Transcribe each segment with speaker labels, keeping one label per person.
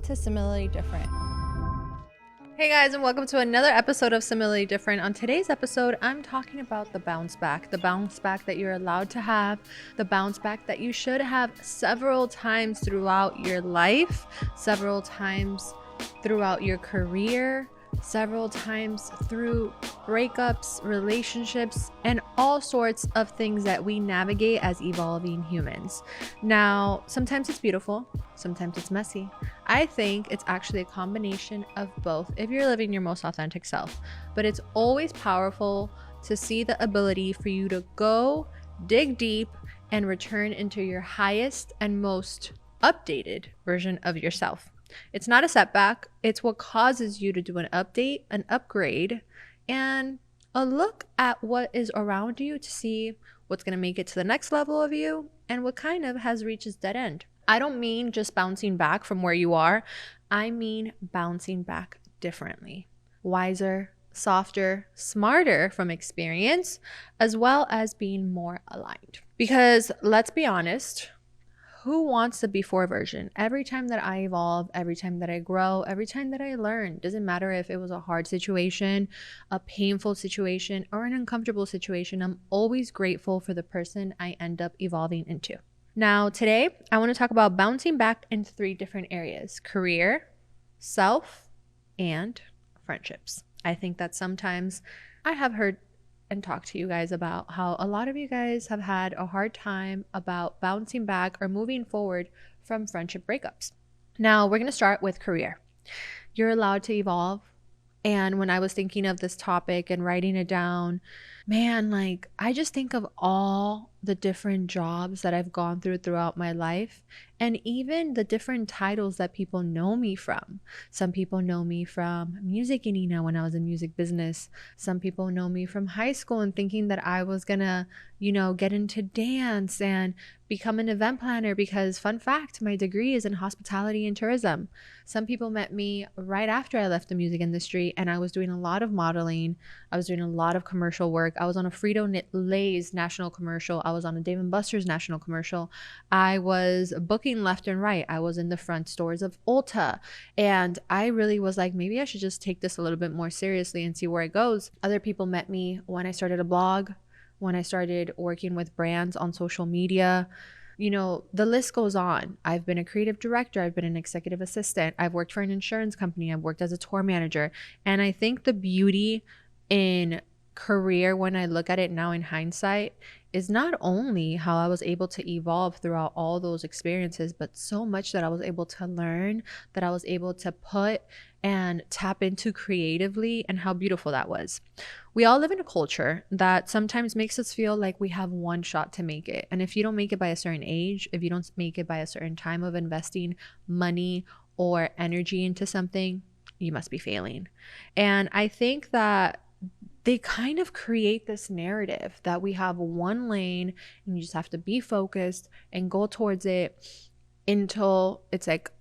Speaker 1: to Similarly Different. Hey guys, and welcome to another episode of Similarly Different. On today's episode, I'm talking about the bounce back that you're allowed to have, the bounce back that you should have several times throughout your life, several times throughout your career, several times through breakups, relationships, and all sorts of things that we navigate as evolving humans. Now, sometimes it's beautiful, sometimes it's messy. I think it's actually a combination of both if you're living your most authentic self. But it's always powerful to see the ability for you to go dig deep and return into your highest and most updated version of yourself. It's not a setback. It's what causes you to do an update, an upgrade, and a look at what is around you to see what's going to make it to the next level of you and what kind of has reached its dead end. I don't mean just bouncing back from where you are. I mean bouncing back differently, wiser, softer, smarter from experience, as well as being more aligned. Because let's be honest, who wants the before version? Every time that I evolve, every time that I grow, every time that I learn, doesn't matter if it was a hard situation, a painful situation, or an uncomfortable situation, I'm always grateful for the person I end up evolving into. Now, today, I want to talk about bouncing back in 3 different areas: career, self, and friendships. I think that sometimes I have heard and talk to you guys about how a lot of you guys have had a hard time about bouncing back or moving forward from friendship breakups. Now, we're going to start with career. You're allowed to evolve. And when I was thinking of this topic and writing it down, man, I just think of all the different jobs that I've gone throughout my life, and even the different titles that people know me from. Some people know me from music, Yanina, when I was in music business. Some people know me from high school and thinking that I was gonna, get into dance and become an event planner because, fun fact, my degree is in hospitality and tourism. Some people met me right after I left the music industry and I was doing a lot of modeling. I was doing a lot of commercial work. I was on a Frito-Lay's national commercial. I was on a Dave & Buster's national commercial. I was booking left and right. I was in the front stores of Ulta. And I really was like, maybe I should just take this a little bit more seriously and see where it goes. Other people met me when I started a blog, when I started working with brands on social media. The list goes on. I've been a creative director. I've been an executive assistant. I've worked for an insurance company. I've worked as a tour manager. And I think the beauty in career, when I look at it now in hindsight, is not only how I was able to evolve throughout all those experiences, but so much that I was able to learn, that I was able to put and tap into creatively, and how beautiful that was. We all live in a culture that sometimes makes us feel like we have one shot to make it. And if you don't make it by a certain age, if you don't make it by a certain time of investing money or energy into something, you must be failing. And I think that they kind of create this narrative that we have one lane and you just have to be focused and go towards it until it's like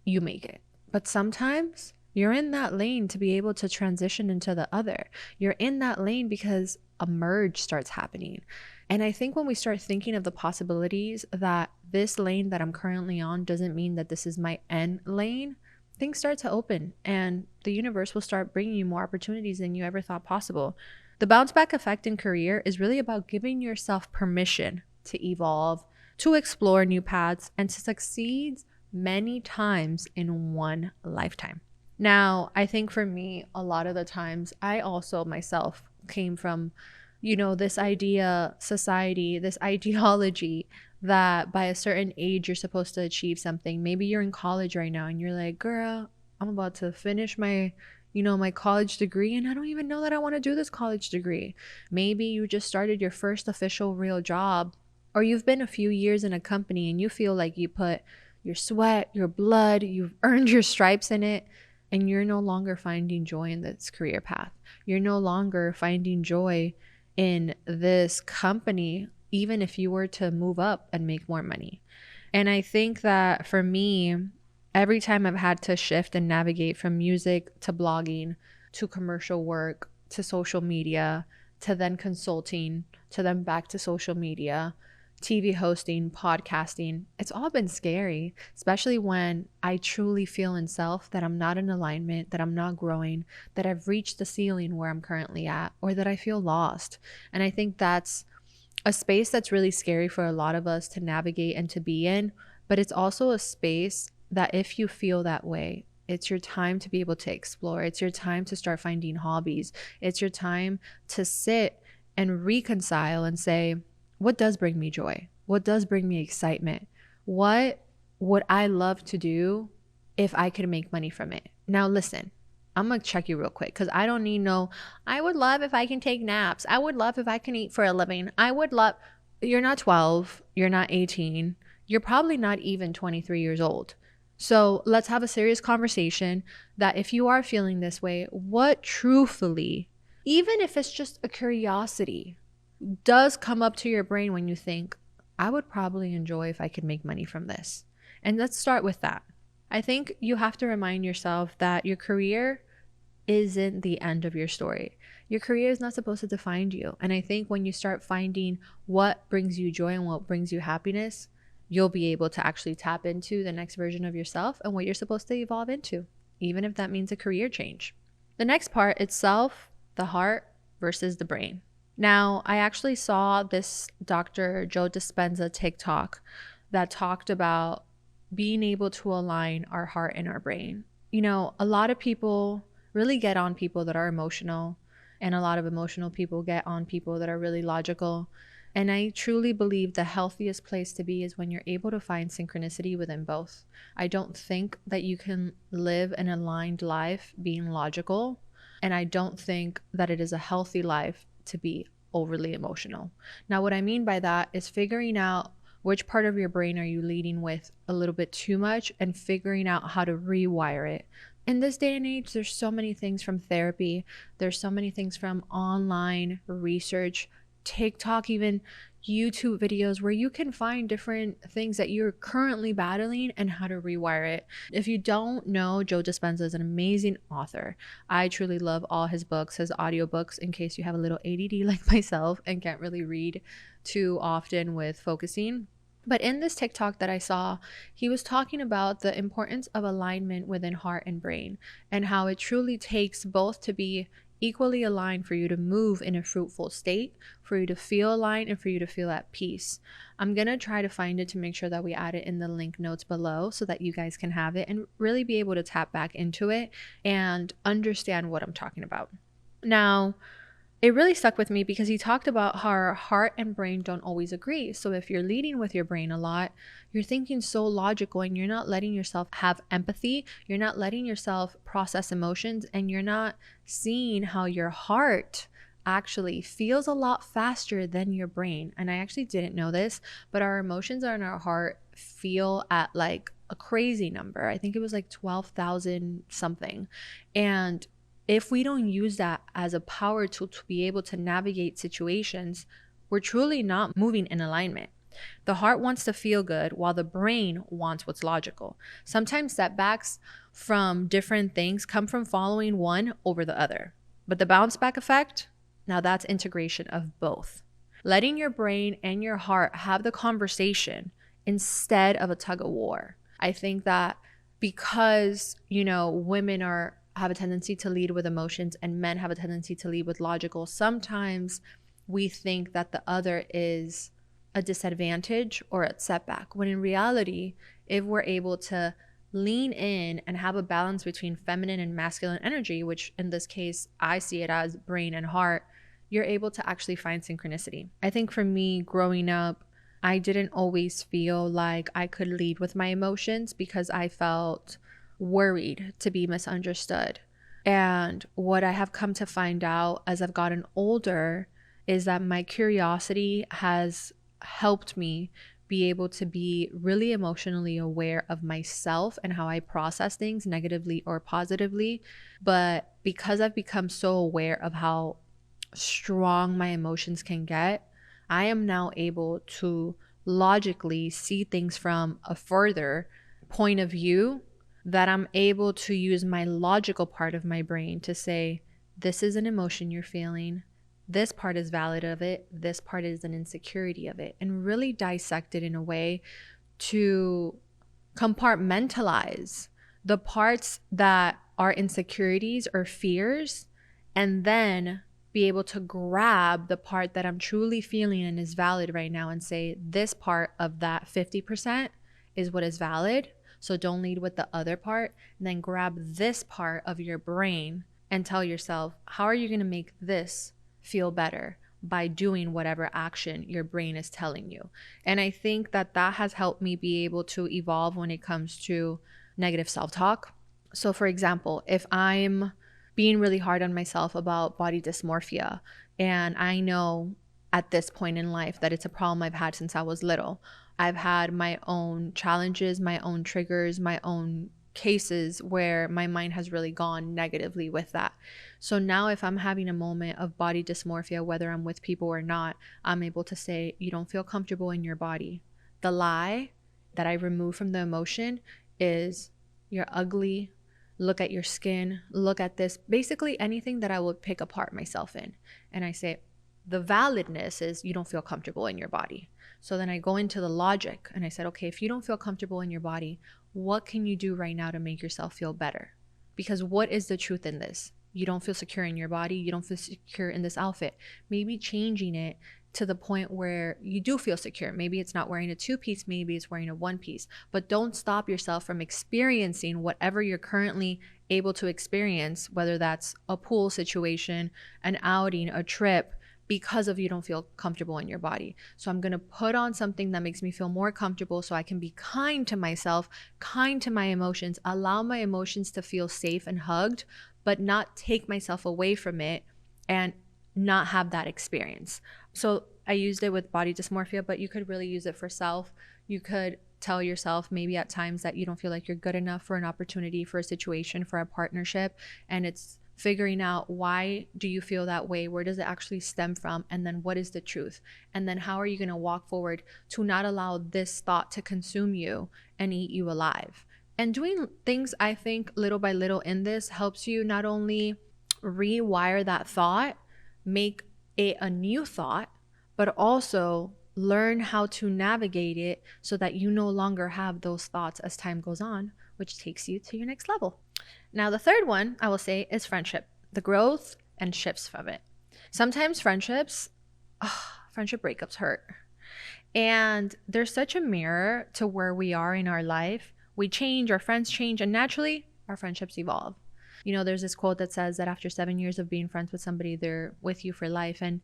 Speaker 1: you make it. But sometimes you're in that lane to be able to transition into the other. You're in that lane because a merge starts happening. And I think when we start thinking of the possibilities that this lane that I'm currently on doesn't mean that this is my end lane, things start to open and the universe will start bringing you more opportunities than you ever thought possible. The bounce back effect in career is really about giving yourself permission to evolve, to explore new paths, and to succeed many times in one lifetime. Now, I think for me, a lot of the times, I also myself came from, this society, this ideology that by a certain age you're supposed to achieve something. Maybe you're in college right now and you're like, girl, I'm about to finish my college degree and I don't even know that I want to do this college degree. Maybe you just started your first official real job, or you've been a few years in a company and you feel like you put your sweat, your blood, you've earned your stripes in it, and you're no longer finding joy in this career path. You're no longer finding joy in this company, even if you were to move up and make more money. And I think that for me, every time I've had to shift and navigate from music to blogging to commercial work to social media to then consulting to then back to social media TV hosting, podcasting, it's all been scary, especially when I truly feel in self that I'm not in alignment, that I'm not growing, that I've reached the ceiling where I'm currently at, or that I feel lost. And I think that's a space that's really scary for a lot of us to navigate and to be in. But it's also a space that if you feel that way, it's your time to be able to explore. It's your time to start finding hobbies. It's your time to sit and reconcile and say, what does bring me joy? What does bring me excitement? What would I love to do if I could make money from it? Now, listen, I'm going to check you real quick because I don't need no, I would love if I can take naps. I would love if I can eat for a living. I would love, you're not 12, you're not 18, you're probably not even 23 years old. So let's have a serious conversation that if you are feeling this way, what truthfully, even if it's just a curiosity, does come up to your brain when you think, I would probably enjoy if I could make money from this. And let's start with that. I think you have to remind yourself that your career isn't the end of your story. Your career is not supposed to define you. And I think when you start finding what brings you joy and what brings you happiness, you'll be able to actually tap into the next version of yourself and what you're supposed to evolve into, even if that means a career change. The next part is self, the heart versus the brain. Now, I actually saw this Dr. Joe Dispenza TikTok that talked about being able to align our heart and our brain. You know, a lot of people really get on people that are emotional, and a lot of emotional people get on people that are really logical. And I truly believe the healthiest place to be is when you're able to find synchronicity within both. I don't think that you can live an aligned life being logical, and I don't think that it is a healthy life to be overly emotional. Now, what I mean by that is figuring out which part of your brain are you leading with a little bit too much and figuring out how to rewire it. In this day and age, there's so many things from therapy. There's so many things from online research, TikTok, even YouTube videos where you can find different things that you're currently battling and how to rewire it. If you don't know, Joe Dispenza is an amazing author. I truly love all his books, his audiobooks, in case you have a little ADD like myself and can't really read too often with focusing. But in this TikTok that I saw, he was talking about the importance of alignment within heart and brain and how it truly takes both to be equally aligned for you to move in a fruitful state, for you to feel aligned, and for you to feel at peace. I'm going to try to find it to make sure that we add it in the link notes below so that you guys can have it and really be able to tap back into it and understand what I'm talking about. Now, it really stuck with me because he talked about how our heart and brain don't always agree. So if you're leading with your brain a lot, you're thinking so logical and you're not letting yourself have empathy. You're not letting yourself process emotions, and you're not seeing how your heart actually feels a lot faster than your brain. And I actually didn't know this, but our emotions in our heart feel at like a crazy number. I think it was like 12,000 something. And if we don't use that as a power tool to be able to navigate situations, we're truly not moving in alignment. The heart wants to feel good while the brain wants what's logical. Sometimes setbacks from different things come from following one over the other. But the bounce back effect, now that's integration of both. Letting your brain and your heart have the conversation instead of a tug of war. I think that because, women have a tendency to lead with emotions and men have a tendency to lead with logical, sometimes we think that the other is a disadvantage or a setback, when in reality, if we're able to lean in and have a balance between feminine and masculine energy, which in this case, I see it as brain and heart, you're able to actually find synchronicity. I think for me growing up, I didn't always feel like I could lead with my emotions because I felt worried to be misunderstood. And what I have come to find out as I've gotten older is that my curiosity has helped me be able to be really emotionally aware of myself and how I process things negatively or positively. But because I've become so aware of how strong my emotions can get, I am now able to logically see things from a further point of view, that I'm able to use my logical part of my brain to say, this is an emotion you're feeling. this part is valid of it, this part is an insecurity of it, and really dissect it in a way to compartmentalize the parts that are insecurities or fears, and then be able to grab the part that I'm truly feeling and is valid right now and say, this part of that 50% is what is valid. So don't lead with the other part. And then grab this part of your brain and tell yourself, how are you going to make this feel better by doing whatever action your brain is telling you? And I think that that has helped me be able to evolve when it comes to negative self-talk. So for example, if I'm being really hard on myself about body dysmorphia, and I know at this point in life that it's a problem I've had since I was little. I've had my own challenges, my own triggers, my own cases where my mind has really gone negatively with that. So now if I'm having a moment of body dysmorphia, whether I'm with people or not, I'm able to say, you don't feel comfortable in your body. The lie that I remove from the emotion is, you're ugly. Look at your skin, look at this, basically anything that I would pick apart myself in. And I say, the validness is you don't feel comfortable in your body. So then I go into the logic and I said, okay, if you don't feel comfortable in your body, what can you do right now to make yourself feel better? Because what is the truth in this? You don't feel secure in your body. You don't feel secure in this outfit. Maybe changing it to the point where you do feel secure. Maybe it's not wearing a 2-piece, maybe it's wearing a 1-piece, but don't stop yourself from experiencing whatever you're currently able to experience, whether that's a pool situation, an outing, a trip, because of you don't feel comfortable in your body. So I'm going to put on something that makes me feel more comfortable so I can be kind to myself, kind to my emotions, allow my emotions to feel safe and hugged, but not take myself away from it and not have that experience. So I used it with body dysmorphia, but you could really use it for self. You could tell yourself maybe at times that you don't feel like you're good enough for an opportunity, for a situation, for a partnership, and it's figuring out, why do you feel that way? Where does it actually stem from? And then what is the truth? And then how are you going to walk forward to not allow this thought to consume you and eat you alive? And doing things, I think, little by little in this helps you not only rewire that thought, make it a new thought, but also learn how to navigate it so that you no longer have those thoughts as time goes on, which takes you to your next level. Now, the third one I will say is friendship, the growth and shifts from it. Sometimes friendship breakups hurt. And they're such a mirror to where we are in our life. We change, our friends change, and naturally our friendships evolve. You know, there's this quote that says that after 7 years of being friends with somebody, they're with you for life. And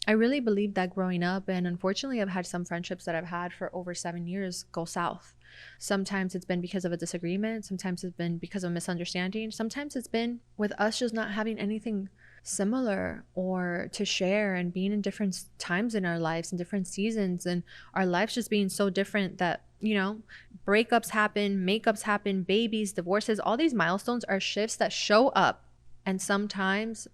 Speaker 1: I really believe that growing up. And unfortunately, I've had some friendships that I've had for over 7 years go south. Sometimes it's been because of a disagreement. Sometimes it's been because of a misunderstanding. Sometimes it's been with us just not having anything similar or to share, and being in different times in our lives and different seasons, and our lives just being so different that, you know, breakups happen, makeups happen, babies, divorces, all these milestones are shifts that show up. And sometimes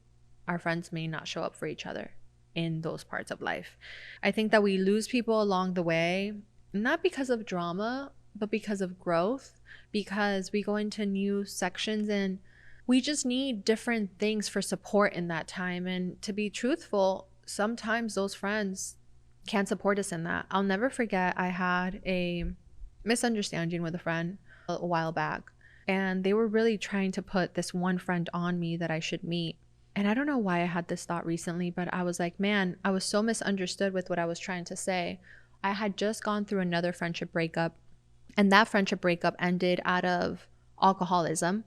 Speaker 1: our friends may not show up for each other in those parts of life. I think that we lose people along the way, not because of drama, but because of growth, because we go into new sections and we just need different things for support in that time. And to be truthful, sometimes those friends can't support us in that. I'll never forget, I had a misunderstanding with a friend a while back, and they were really trying to put this one friend on me that I should meet. And I don't know why I had this thought recently, but I was like, man, I was so misunderstood with what I was trying to say. I had just gone through another friendship breakup, and that friendship breakup ended out of alcoholism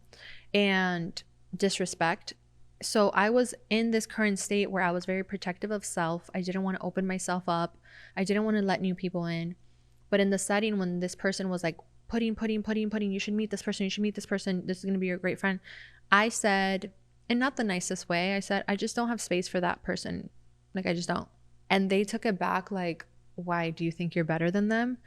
Speaker 1: and disrespect. So I was in this current state where I was very protective of self. I didn't want to open myself up. I didn't want to let new people in. But in the setting when this person was like putting, you should meet this person, you should meet this person, this is going to be your great friend, I said, in not the nicest way, I said, I just don't have space for that person. Like, I just don't. And they took it back like, why, do you think you're better than them?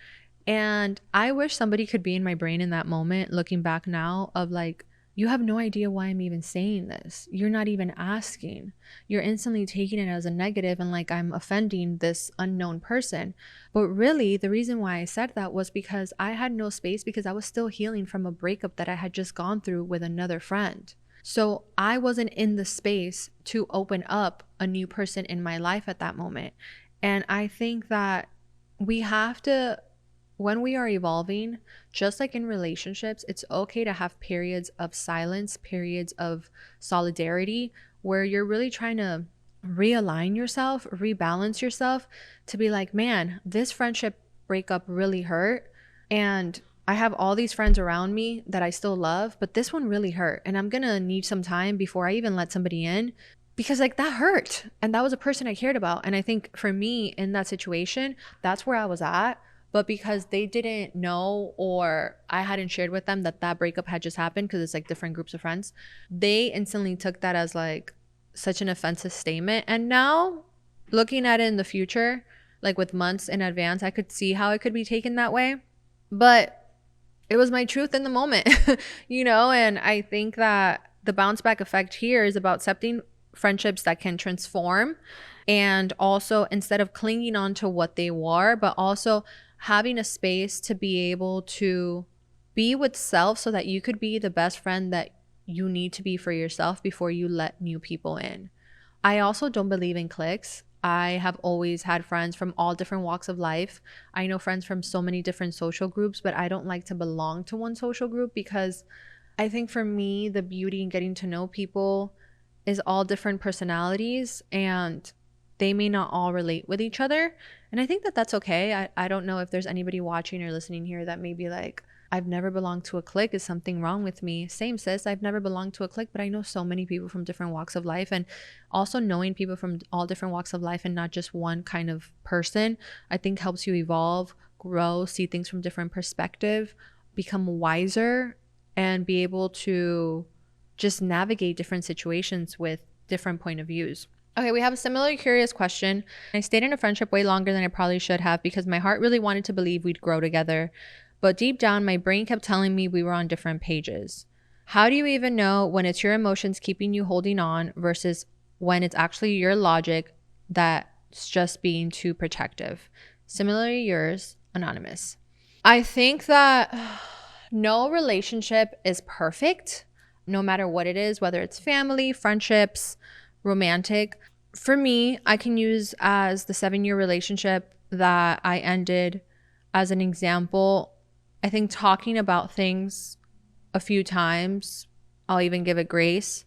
Speaker 1: And I wish somebody could be in my brain in that moment, looking back now, of like, you have no idea why I'm even saying this. You're not even asking. You're instantly taking it as a negative and like I'm offending this unknown person. But really, the reason why I said that was because I had no space, because I was still healing from a breakup that I had just gone through with another friend. So I wasn't in the space to open up a new person in my life at that moment. And I think that we have to, when we are evolving, just like in relationships, it's okay to have periods of silence, periods of solidarity, where you're really trying to realign yourself, rebalance yourself to be like, man, this friendship breakup really hurt. And I have all these friends around me that I still love, but this one really hurt. And I'm going to need some time before I even let somebody in, because like that hurt. And that was a person I cared about. And I think for me in that situation, that's where I was at. But because they didn't know, or I hadn't shared with them that that breakup had just happened, because it's like different groups of friends, they instantly took that as like such an offensive statement. And now looking at it in the future, like with months in advance, I could see how it could be taken that way. But it was my truth in the moment, you know? And I think that the bounce back effect here is about accepting friendships that can transform. And also, instead of clinging on to what they were, but also having a space to be able to be with self so that you could be the best friend that you need to be for yourself before you let new people in. I also don't believe in cliques. I have always had friends from all different walks of life. I know friends from so many different social groups, but I don't like to belong to one social group, because I think for me, the beauty in getting to know people is all different personalities, and they may not all relate with each other. And I think that that's okay. I don't know if there's anybody watching or listening here that may be like, I've never belonged to a clique. Is something wrong with me? Same, sis. I've never belonged to a clique, but I know so many people from different walks of life. And also knowing people from all different walks of life and not just one kind of person, I think helps you evolve, grow, see things from different perspective, become wiser, and be able to just navigate different situations with different point of views. Okay, we have a similarly curious question. I stayed in a friendship way longer than I probably should have because my heart really wanted to believe we'd grow together. But deep down, my brain kept telling me we were on different pages. How do you even know when it's your emotions keeping you holding on versus when it's actually your logic that's just being too protective? Similarly yours, Anonymous. I think that no relationship is perfect, no matter what it is, whether it's family, friendships, romantic. For me, I can use as the 7-year relationship that I ended as an example. I think talking about things a few times, I'll even give it grace.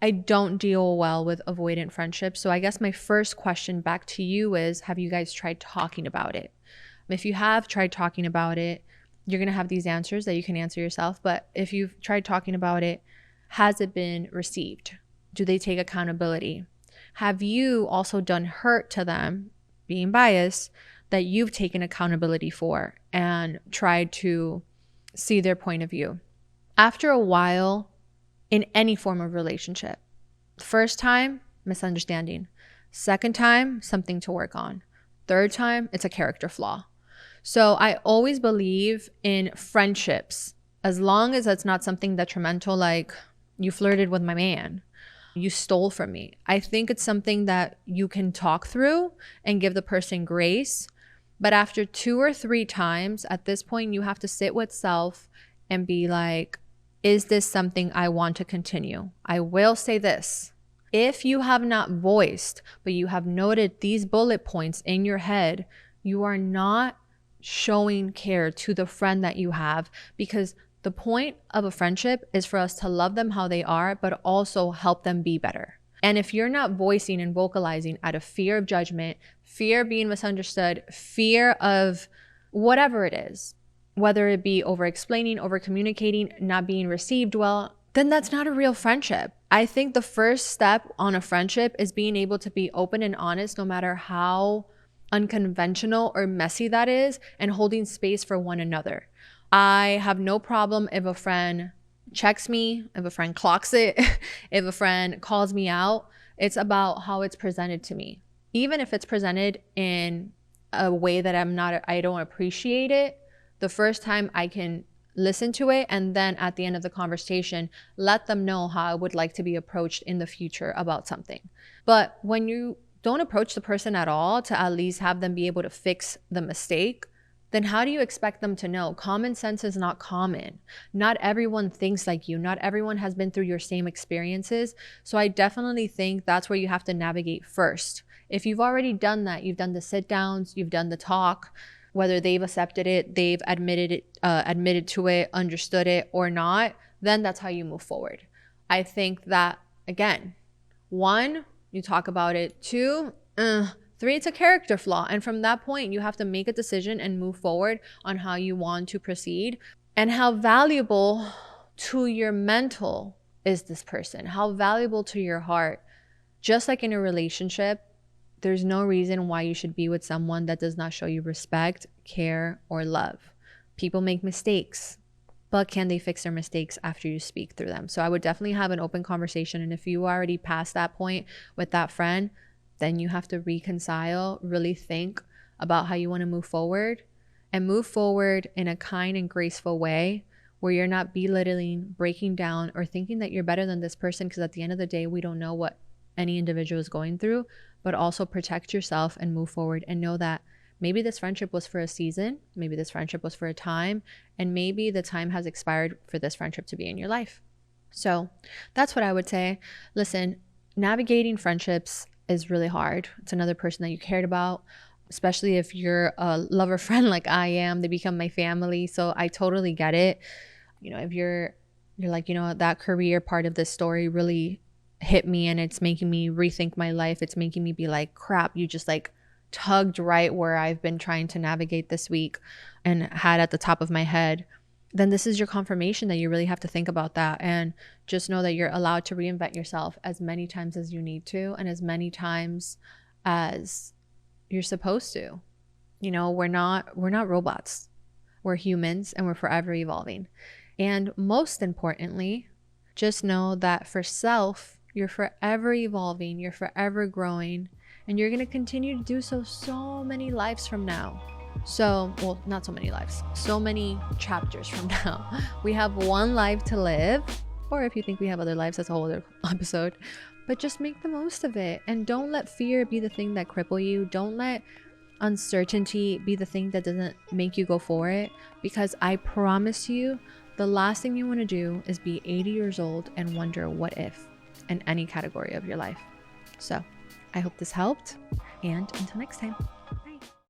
Speaker 1: I don't deal well with avoidant friendships. So I guess my first question back to you is, have you guys tried talking about it? If you have tried talking about it, you're going to have these answers that you can answer yourself. But if you've tried talking about it, has it been received? Do they take accountability? Have you also done hurt to them, being biased, that you've taken accountability for and tried to see their point of view? After a while, in any form of relationship, first time, misunderstanding. Second time, something to work on. Third time, it's a character flaw. So I always believe in friendships, as long as it's not something detrimental, like you flirted with my man, you stole from me. I think it's something that you can talk through and give the person grace. But after 2 or 3 times, at this point, you have to sit with self and be like, is this something I want to continue? I will say this. If you have not voiced, but you have noted these bullet points in your head, you are not showing care to the friend that you have, because the point of a friendship is for us to love them how they are, but also help them be better. And if you're not voicing and vocalizing out of fear of judgment, fear of being misunderstood, fear of whatever it is, whether it be over explaining, over communicating, not being received well, then that's not a real friendship. I think the first step on a friendship is being able to be open and honest, no matter how unconventional or messy that is, and holding space for one another. I have no problem if a friend checks me, if a friend clocks it, if a friend calls me out. It's about how it's presented to me. Even if it's presented in a way that I don't appreciate it, the first time I can listen to it, and then at the end of the conversation, let them know how I would like to be approached in the future about something. But when you don't approach the person at all to at least have them be able to fix the mistake, then how do you expect them to know? Common sense is not common. Not everyone thinks like you. Not everyone has been through your same experiences. So I definitely think that's where you have to navigate first. If you've already done that, you've done the sit downs, you've done the talk, whether they've accepted it, they've admitted to it, understood it or not, then that's how you move forward. I think that, again, 1, you talk about it. 2, 3, it's a character flaw. And from that point, you have to make a decision and move forward on how you want to proceed and how valuable to your mental is this person, how valuable to your heart. Just like in a relationship, there's no reason why you should be with someone that does not show you respect, care, or love. People make mistakes, but can they fix their mistakes after you speak through them? So I would definitely have an open conversation. And if you already past that point with that friend, then you have to reconcile, really think about how you want to move forward and move forward in a kind and graceful way where you're not belittling, breaking down, or thinking that you're better than this person, because at the end of the day, we don't know what any individual is going through. But also protect yourself and move forward and know that maybe this friendship was for a season, maybe this friendship was for a time, and maybe the time has expired for this friendship to be in your life. So that's what I would say. Listen, navigating friendships is really hard. It's another person that you cared about, especially if you're a lover friend like I am. They become my family. So I totally get it. You know, if you're like, you know, that career part of this story really hit me and it's making me rethink my life. It's making me be like, crap, you just like tugged right where I've been trying to navigate this week and had at the top of my head. Then this is your confirmation that you really have to think about that, and just know that you're allowed to reinvent yourself as many times as you need to and as many times as you're supposed to. You know, we're not robots. We're humans and we're forever evolving. And most importantly, just know that for self, you're forever evolving, you're forever growing, and you're going to continue to do so many lives from now. So, well, not so many lives, so many chapters from now. We have one life to live, or if you think we have other lives, that's a whole other episode. But just make the most of it, and don't let fear be the thing that cripple you. Don't let uncertainty be the thing that doesn't make you go for it, because I promise you, the last thing you want to do is be 80 years old and wonder what if in any category of your life. So I hope this helped, and until next time.